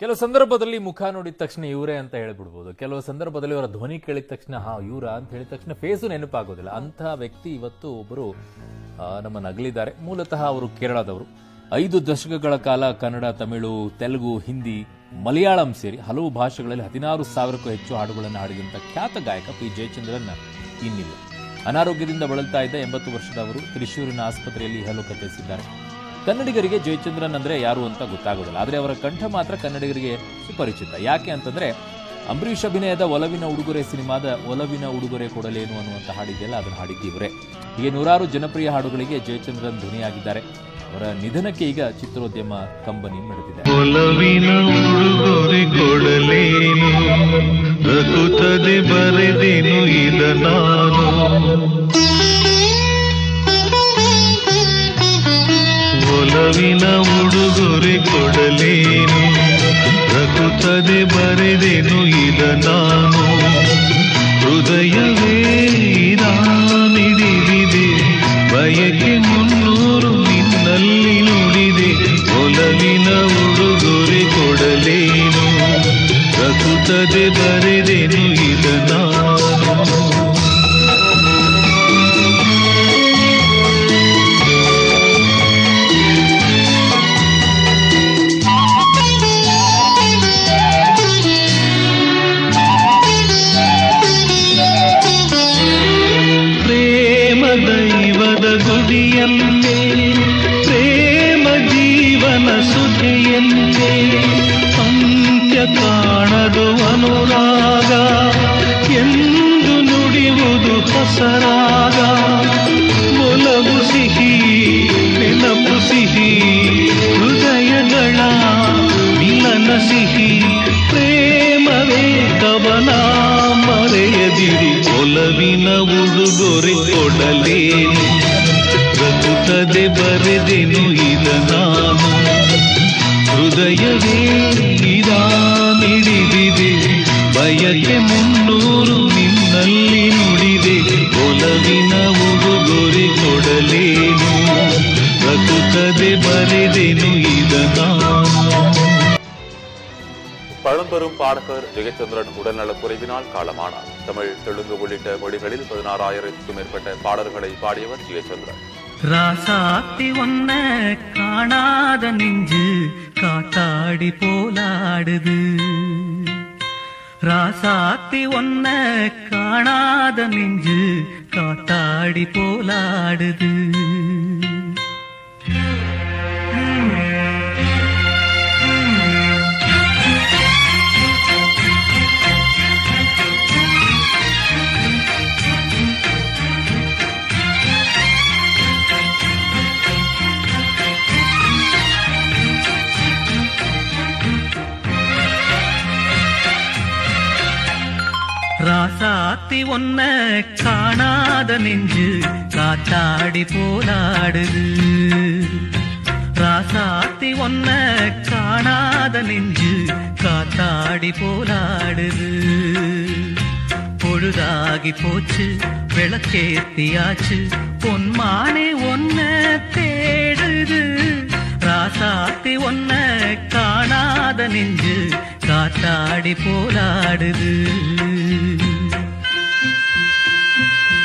ಕೆಲವು ಸಂದರ್ಭದಲ್ಲಿ ಮುಖ ನೋಡಿದ ತಕ್ಷಣ ಇವರೇ ಅಂತ ಹೇಳ್ಬಿಡ್ಬೋದು. ಕೆಲವು ಸಂದರ್ಭದಲ್ಲಿ ಅವರ ಧ್ವನಿ ಕೇಳಿದ ತಕ್ಷಣ ಇವರ ಅಂತ ಹೇಳಿದ ತಕ್ಷಣ ಫೇಸು ನೆನಪಾಗೋದಿಲ್ಲ. ಅಂತಹ ವ್ಯಕ್ತಿ ಇವತ್ತು ಒಬ್ಬರು ನಮ್ಮ ನಗಲಿದ್ದಾರೆ. ಮೂಲತಃ ಅವರು ಕೇರಳದವರು. 5 ದಶಕಗಳ ಕಾಲ ಕನ್ನಡ, ತಮಿಳು, ತೆಲುಗು, ಹಿಂದಿ, ಮಲಯಾಳಂ ಸೇರಿ ಹಲವು ಭಾಷೆಗಳಲ್ಲಿ 16,000ಕ್ಕೂ ಹೆಚ್ಚು ಹಾಡುಗಳನ್ನು ಹಾಡಿದಂಥ ಖ್ಯಾತ ಗಾಯಕ ಪಿ ಜಯಚಂದ್ರನ್ ಇನ್ನಿಲ್ಲ. ಅನಾರೋಗ್ಯದಿಂದ ಬಳಲ್ತಾ ಇದ್ದ 80 ವರ್ಷದ ಅವರು ತ್ರಿಶೂರಿನ ಆಸ್ಪತ್ರೆಯಲ್ಲಿ ಇಹಲೋಕ ತ್ಯಜಿಸಿದ್ದಾರೆ. ಕನ್ನಡಿಗರಿಗೆ ಜಯಚಂದ್ರನ್ ಅಂದ್ರೆ ಯಾರು ಅಂತ ಗೊತ್ತಾಗೋದಿಲ್ಲ, ಆದರೆ ಅವರ ಕಂಠ ಮಾತ್ರ ಕನ್ನಡಿಗರಿಗೆ ಸುಪರಿಚಿತ. ಯಾಕೆ ಅಂತಂದ್ರೆ ಅಂಬರೀಷ್ ಅಭಿನಯದ ಒಲವಿನ ಉಡುಗೊರೆ ಸಿನಿಮಾದ ಒಲವಿನ ಉಡುಗೊರೆ ಕೊಡಲೇನು ಅನ್ನುವಂಥ ಹಾಡಿದೆಯಲ್ಲ, ಅದನ್ನು ಹಾಡಿದ್ದೀವರೇ. ಹೀಗೆ ನೂರಾರು ಜನಪ್ರಿಯ ಹಾಡುಗಳಿಗೆ ಜಯಚಂದ್ರನ್ ಧ್ವನಿಯಾಗಿದ್ದಾರೆ. ಅವರ ನಿಧನಕ್ಕೆ ಈಗ ಚಿತ್ರೋದ್ಯಮ ಕಂಬನಿ ಮೆರೆದಿದೆ. ಒಲವಿನ ಉಡುಗೊರೆ ಕೊಡಲೇನು ರಘುತದೆ ಬರೆದೇನು ಇದ ನಾನು, ಒಲವಿನ ಉಡುಗೊರೆ ಕೊಡಲೇನು ರಘುತದೆ ಬರೆದೇನು ಇದ ನಾನು, ಹೃದಯವೇ ಮಿಡಿದಿದೆ ಬಯಕೆ 300 ನಿನ್ನಲ್ಲಿ ನುಡಿದೆ, ಒಲವಿನ ಉಡುಗೊರೆ ಕೊಡಲೇನು ರಘುತದೆ ಬರೆದೇನು ಇದ ನಾನು. ದೈವದ ಗುಡಿಯಲ್ಲೇ ಪ್ರೇಮ ಜೀವನ ಸುಖೆಯಲ್ಲೇ ಅಂತ್ಯ ಕಾಣದು ಅನುರಾಗ ಎಂದು ನುಡಿಯುವುದು ಹೊಸರಾಗ, ಒಲವು ಸಿಹಿ ನೆನಪು ಸಿಹಿ ಹೃದಯಗಳ ಮಿಲನ ಸಿಹಿ, ಪ್ರೇಮವೇ ಕವನ ಮರೆಯದಿರಿ, ಒಲವಿನ ಉಡುಗೊರೆ ಕೊಡಲೇನು ರಘುತದೆ ಬರೆದೆನು ಇದ ನಾನು, ಹೃದಯವೇ ಮಿಡಿದಿದೆ ಬಯಕೆ 300 ನಿನ್ನಲ್ಲಿ ನುಡಿದೆ, ಒಲವಿನ ಉಡುಗೊರೆ ಕೊಡಲೇನು ರಘುತದೆ ಬರೆದೆನು ಇದ ನಾನು. பழம்பெரும் பாடகர் ஜெயச்சந்திரன் உடல்நலக் குறைவினால் காலமானார். தமிழ், தெலுங்கு உள்ளிட்ட மொழிகளில் 16,000க்கும் மேற்பட்ட பாடல்களை பாடியவர் ஜெயச்சந்திரன். ராசாத்தி ஒன்ன காணாத நெஞ்சு காத்தாடி போலாடுது, ராசாத்தி ஒன்ன காணாத நெஞ்சு காத்தாடி போலாடுது. ராசாத்தி ஒன்ன காணாத நெஞ்சு காத்தாடி போலாடுது, ராசாத்தி ஒன்ன காணாத நெஞ்சு காத்தாடி போலாடுது. பொழுதாகி போச்சு விளக்கேத்தியாச்சு பொன்மானே ஒன்ன தேடுது, ராசாத்தி ஒன்ன காணாத நெஞ்சு காத்தாடி போலாடுது.